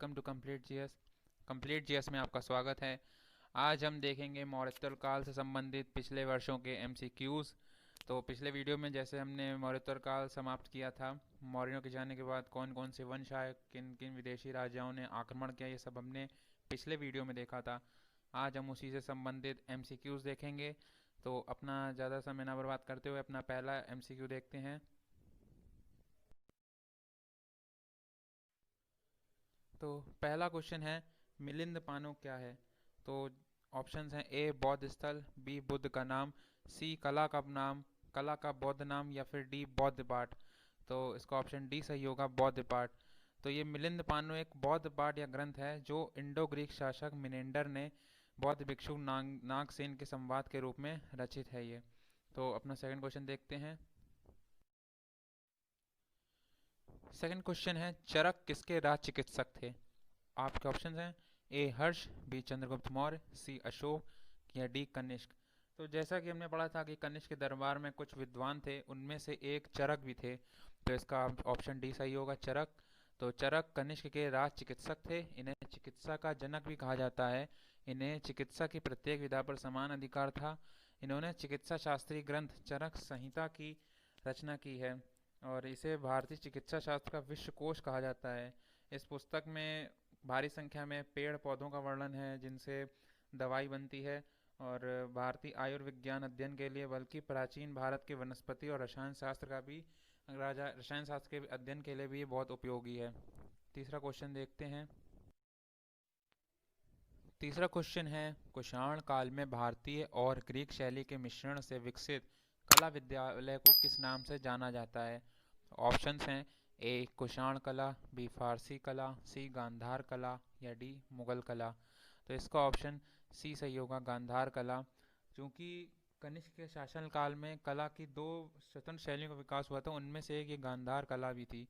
Welcome to complete GS में आपका स्वागत है। आज हम देखेंगे मौर्योत्तर काल से संबंधित पिछले वर्षों के एमसीक्यूज़। तो पिछले वीडियो में जैसे हमने मौर्योत्तर काल समाप्त किया था, मौर्यों के जाने के बाद कौन कौन से वंश आए, किन किन विदेशी राजाओं ने आक्रमण किया, ये सब हमने पिछले वीडियो में देखा था। आज हम उसी से संबंधित एमसीक्यूज़ देखेंगे। तो अपना ज़्यादा समय ना बर्बाद करते हुए अपना पहला एमसीक्यू देखते हैं। तो पहला क्वेश्चन है, मिलिंद पानो क्या है? तो ऑप्शंस हैं, ए बौद्ध स्थल, बी बुद्ध का नाम, सी कला का नाम, कला का बौद्ध नाम, या फिर डी बौद्ध पाठ। तो इसका ऑप्शन डी सही होगा, बौद्ध पाठ। तो ये मिलिंद पानो एक बौद्ध पाठ या ग्रंथ है जो इंडो ग्रीक शासक मिनेंडर ने बौद्ध भिक्षु नागसेन के संवाद के रूप में रचित है ये। तो अपना सेकंड क्वेश्चन देखते हैं। सेकंड क्वेश्चन है, चरक किसके राज चिकित्सक थे? आपके ऑप्शन हैं, ए हर्ष, बी चंद्रगुप्त मौर्य, सी अशोक, या डी कनिष्क। तो जैसा कि हमने पढ़ा था कि कनिष्क के दरबार में कुछ विद्वान थे, उनमें से एक चरक भी थे। तो इसका ऑप्शन डी सही होगा, चरक। तो चरक कनिष्क के राज चिकित्सक थे। इन्हें चिकित्सा का जनक भी कहा जाता है। इन्हें चिकित्सा की प्रत्येक विधा पर समान अधिकार था। इन्होंने चिकित्सा शास्त्रीय ग्रंथ चरक संहिता की रचना की है और इसे भारतीय चिकित्सा शास्त्र का विश्वकोश कहा जाता है। इस पुस्तक में भारी संख्या में पेड़ पौधों का वर्णन है जिनसे दवाई बनती है, और भारतीय आयुर्विज्ञान अध्ययन के लिए, बल्कि प्राचीन भारत के वनस्पति और रसायन शास्त्र का भी रसायन शास्त्र के अध्ययन के लिए भी ये बहुत उपयोगी है। तीसरा क्वेश्चन देखते हैं। तीसरा क्वेश्चन है, कुषाण काल में भारतीय और ग्रीक शैली के मिश्रण से विकसित कला विद्यालय को किस नाम से जाना जाता है? ऑप्शंस हैं, ए कुषाण कला, बी फारसी कला, सी गांधार कला, या डी मुगल कला। तो इसका ऑप्शन सी सही होगा, गांधार कला। क्योंकि कनिष्क के शासन काल में कला की दो स्वतंत्र शैलियों का विकास हुआ था, उनमें से एक ये गांधार कला भी थी।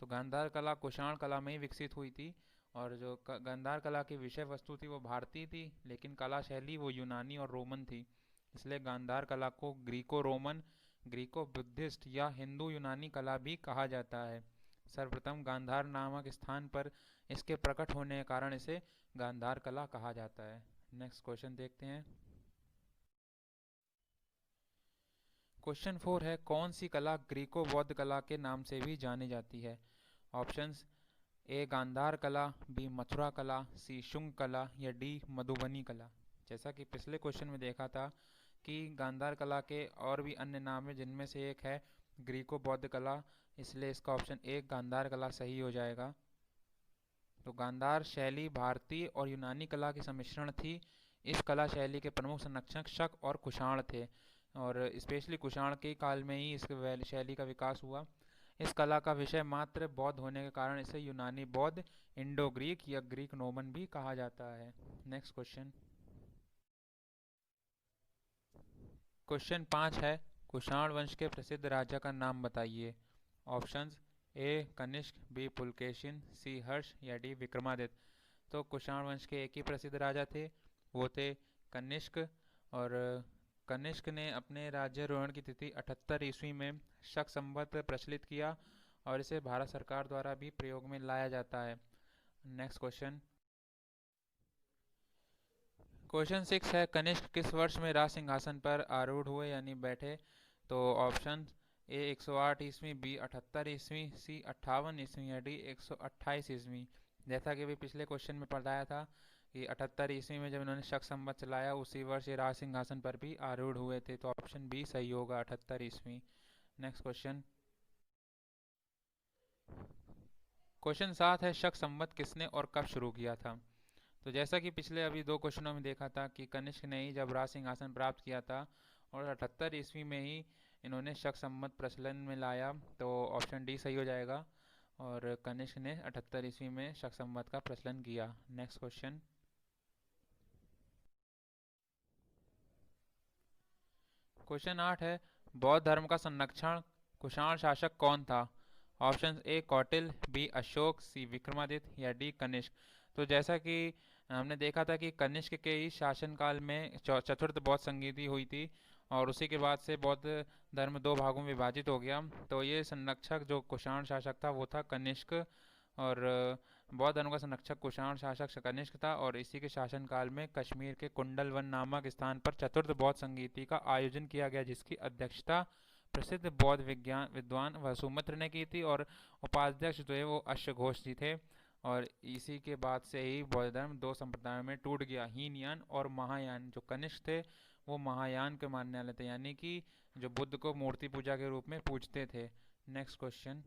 तो गांधार कला कुषाण कला में ही विकसित हुई थी, और जो गांधार कला की विषय वस्तु थी वो भारतीय थी, लेकिन कला शैली वो यूनानी और रोमन थी। इसलिए गांधार कला को ग्रीको रोमन, ग्रीको बुद्धिस्ट या हिंदू यूनानी कला भी कहा जाता है। सर्वप्रथम गांधार नामक स्थान पर इसके प्रकट होने के कारण इसे गांधार कला कहा जाता है। नेक्स्ट क्वेश्चन देखते हैं। क्वेश्चन 4 है, कौन सी कला ग्रीको बौद्ध कला के नाम से भी जानी जाती है? ऑप्शंस, ए गांधार कला, बी मथुरा कला, सी शुंग कला, या डी मधुबनी कला। जैसा कि पिछले क्वेश्चन में देखा था कि गांधार कला के और भी अन्य नाम हैं, जिनमें से एक है ग्रीको बौद्ध कला, इसलिए इसका ऑप्शन ए गांधार कला सही हो जाएगा। तो गांधार शैली भारतीय और यूनानी कला की सम्मिश्रण थी। इस कला शैली के प्रमुख संरक्षक शक और कुषाण थे, और स्पेशली कुषाण के काल में ही इस शैली का विकास हुआ। इस कला का विषय मात्र बौद्ध होने के कारण इसे यूनानी बौद्ध, इंडो ग्रीक या ग्रीक नोमन भी कहा जाता है। Next question. क्वेश्चन 5 है, कुषाण वंश के प्रसिद्ध राजा का नाम बताइए। ऑप्शंस, ए कनिष्क, बी पुलकेशिन, सी हर्ष, या डी विक्रमादित्य। तो कुषाण वंश के एक ही प्रसिद्ध राजा थे, वो थे कनिष्क। और कनिष्क ने अपने राज्यारोहण की तिथि 78 ईस्वी में शक संवत प्रचलित किया, और इसे भारत सरकार द्वारा भी प्रयोग में लाया जाता है। Next question. क्वेश्चन 6 है, कनिष्क किस वर्ष में राज सिंहासन पर आरूढ़ हुए यानी बैठे? तो ऑप्शन, ए 108 ईस्वी, बी 78 ईस्वी, सी 58 ईस्वी, या डी 128 ईस्वी। जैसा कि अभी पिछले क्वेश्चन में पढ़ाया था कि 78 ईस्वी में जब इन्होंने शक संवत चलाया, उसी वर्ष ये राज सिंहासन पर भी आरूढ़ हुए थे। तो ऑप्शन बी सही होगा, 78 ईस्वी। Next question. क्वेश्चन 7 है, शक संवत किसने और कब शुरू किया था? तो जैसा कि पिछले अभी दो क्वेश्चनों में देखा था कि कनिष्क ने ही जब राज सिंहासन प्राप्त किया था, और 78 ईस्वी में ही इन्होंने शक संवत प्रचलन में लाया। तो ऑप्शन डी सही हो जाएगा, और कनिष्क ने 78 ईस्वी में शक संवत का प्रचलन किया। Next question. क्वेश्चन 8 है, बौद्ध धर्म का संरक्षण कुषाण शासक कौन था? ऑप्शन, ए कौटिल, बी अशोक, सी विक्रमादित्य, या डी कनिष्क। तो जैसा कि हमने देखा था कि कनिष्क के ही शासनकाल में चतुर्थ बौद्ध संधि हुई थी, और उसी के बाद से बौद्ध धर्म दो भागों में विभाजित हो गया। तो ये संरक्षक जो कुषाण शासक था वो था कनिष्क, और बौद्ध धर्म का संरक्षक कुषाण शासक कनिष्क था और इसी के शासनकाल में कश्मीर के कुंडलवन नामक स्थान पर चतुर्थ बौद्ध संगीति का आयोजन किया गया, जिसकी अध्यक्षता प्रसिद्ध बौद्ध विद्वान वसुमित्र ने की थी और उपाध्यक्ष जो है वो अश्वघोष जी थे। और इसी के बाद से ही बौद्ध धर्म दो संप्रदायों में टूट गया, हीनयान और महायान। जो कनिष्क थे वो महायान के मानने वाले थे, यानी कि जो बुद्ध को मूर्ति पूजा के रूप में पूजते थे। नेक्स्ट क्वेश्चन,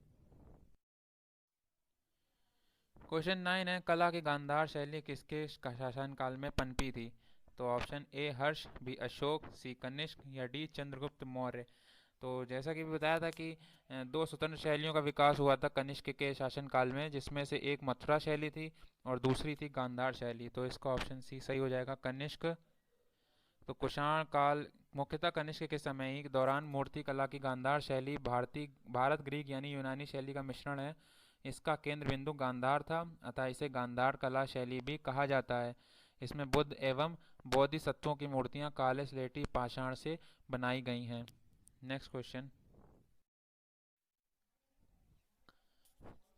क्वेश्चन 9 है, कला की गांधार शैली किसके शासनकाल में पनपी थी? तो option A Harsh, B Ashok, C Kanishka या डी चंद्रगुप्त मौर्य। तो जैसा कि बताया था कि दो स्वतंत्र शैलियों का विकास हुआ था कनिष्क के शासनकाल में, जिसमें से एक मथुरा शैली थी और दूसरी थी गांधार शैली। तो इसका ऑप्शन सी सही हो जाएगा, कनिष्क। तो कुषाण काल मुख्यतः कनिष्क के समय ही दौरान मूर्ति कला की गांधार शैली भारत ग्रीक यानी यूनानी शैली का मिश्रण है। इसका केंद्र बिंदु गांधार था, अतः इसे गांधार कला शैली भी कहा जाता है। इसमें बुद्ध एवं बोधिसत्वों की मूर्तियां काले स्लेटी पाषाण से बनाई गई हैं। नेक्स्ट क्वेश्चन,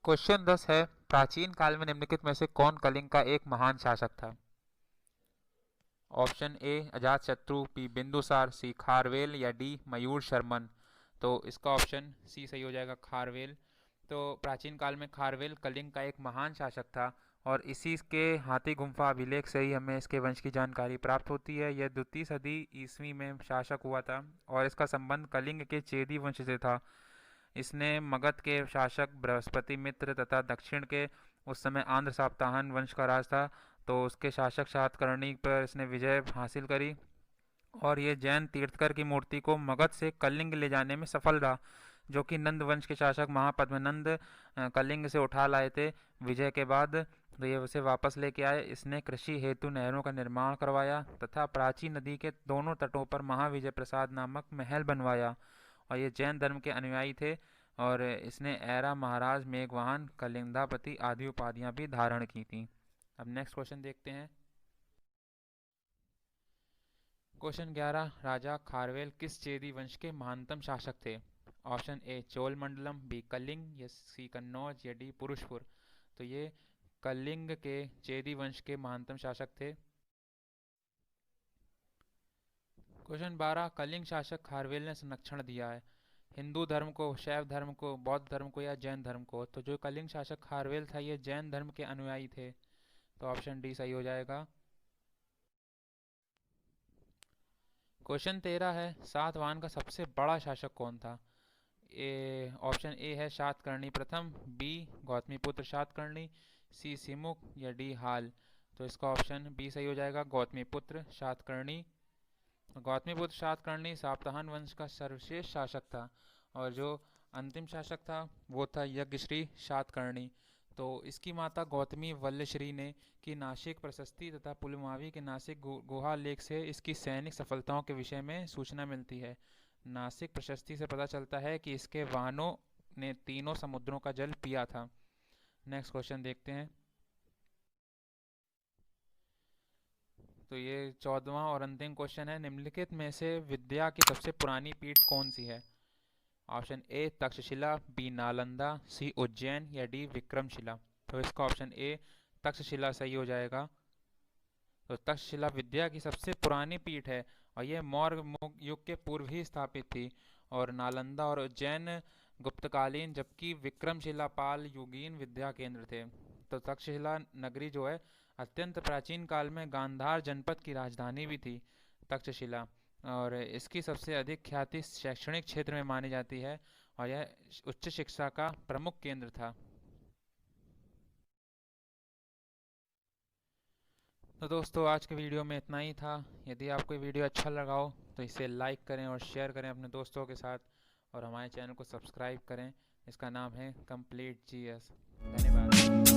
क्वेश्चन 10 है, प्राचीन काल में निम्नलिखित में से कौन कलिंग का एक महान शासक था? Option A Ajatashatru, B Bindusara, C Kharavela या डी मयूर शर्मन। तो इसका ऑप्शन सी सही हो जाएगा, खारवेल। तो प्राचीन काल में खारवेल कलिंग का एक महान शासक था और इसी के हाथी गुम्फा अभिलेख से ही हमें इसके वंश की जानकारी प्राप्त होती है। यह द्वितीय सदी ईस्वी में शासक हुआ था और इसका संबंध कलिंग के चेदी वंश से था। इसने मगध के शासक बृहस्पति मित्र तथा दक्षिण के उस समय आंध्र साप्ताहन वंश का राज था, तो उसके शासक सातकर्णी पर इसने विजय हासिल करी और ये जैन तीर्थकर की मूर्ति को मगध से कलिंग ले जाने में सफल रहा, जो कि नंद वंश के शासक महापद्मनंद कलिंग से उठा लाए थे विजय के बाद। तो ये उसे वापस लेके आए। इसने कृषि हेतु नहरों का निर्माण करवाया तथा प्राची नदी के दोनों तटों पर महाविजय प्रसाद नामक महल बनवाया और ये जैन धर्म के अनुयायी थे और इसने ऐरा महाराज मेघवाहन कलिंगापति आदि उपाधियां भी धारण की थी। अब नेक्स्ट क्वेश्चन देखते हैं। क्वेश्चन 11, राजा खारवेल किस चेदी वंश के महानतम शासक थे? Option A Chola Mandalam, B Kalinga या सी कन्नौज या डी पुरुषपुर। तो ये कलिंग के चेदी वंश के महानतम शासक थे। क्वेश्चन 12, कलिंग शासक खारवेल ने संरक्षण दिया है हिंदू धर्म को, शैव धर्म को, बौद्ध धर्म को या जैन धर्म को? तो जो कलिंग शासक खारवेल था ये जैन धर्म के अनुयायी थे, तो ऑप्शन डी सही हो जाएगा। क्वेश्चन 13 है, सातवाहन का सबसे बड़ा शासक कौन था? ऑप्शन ए है सातकर्णी प्रथम, बी गौतमीपुत्र सातकर्णी, सी सिमुक या डी हाल। तो इसका ऑप्शन बी सही हो जाएगा, गौतमीपुत्र सातकर्णी। गौतमीपुत्र सातकर्णी सातवाहन वंश का सर्वश्रेष्ठ शासक था और जो अंतिम शासक था वो था यज्ञश्री सातकर्णी। तो इसकी माता गौतमी वल्लश्री ने की नासिक प्रशस्ति तथा पुलमावी के नासिक गुहा लेख से इसकी सैनिक सफलताओं के विषय में सूचना मिलती है। नासिक प्रशस्ति से पता चलता है कि इसके वाहनों ने तीनों समुद्रों का जल पिया था। नेक्स्ट क्वेश्चन देखते हैं। तो ये 14वां और अंतिम क्वेश्चन है, निम्नलिखित में से विद्या की सबसे पुरानी पीठ कौन सी है? Option A Takshashila, B Nalanda, C Ujjain या डी विक्रमशिला। तो इसका ऑप्शन ए तक्षशिला सही हो जाएगा। तो तक्षशिला विद्या की सबसे पुरानी पीठ है और यह मौर्य युग के पूर्व ही स्थापित थी और नालंदा और उज्जैन गुप्तकालीन, जबकि विक्रमशिला पाल युगीन विद्या केंद्र थे। तो तक्षशिला नगरी जो है अत्यंत प्राचीन काल में गांधार जनपद की राजधानी भी थी तक्षशिला, और इसकी सबसे अधिक ख्याति शैक्षणिक क्षेत्र में मानी जाती है और यह उच्च शिक्षा का प्रमुख केंद्र था। तो दोस्तों आज के वीडियो में इतना ही था। यदि आपको वीडियो अच्छा लगा हो तो इसे लाइक करें और शेयर करें अपने दोस्तों के साथ और हमारे चैनल को सब्सक्राइब करें। इसका नाम है कंप्लीट जीएस। धन्यवाद।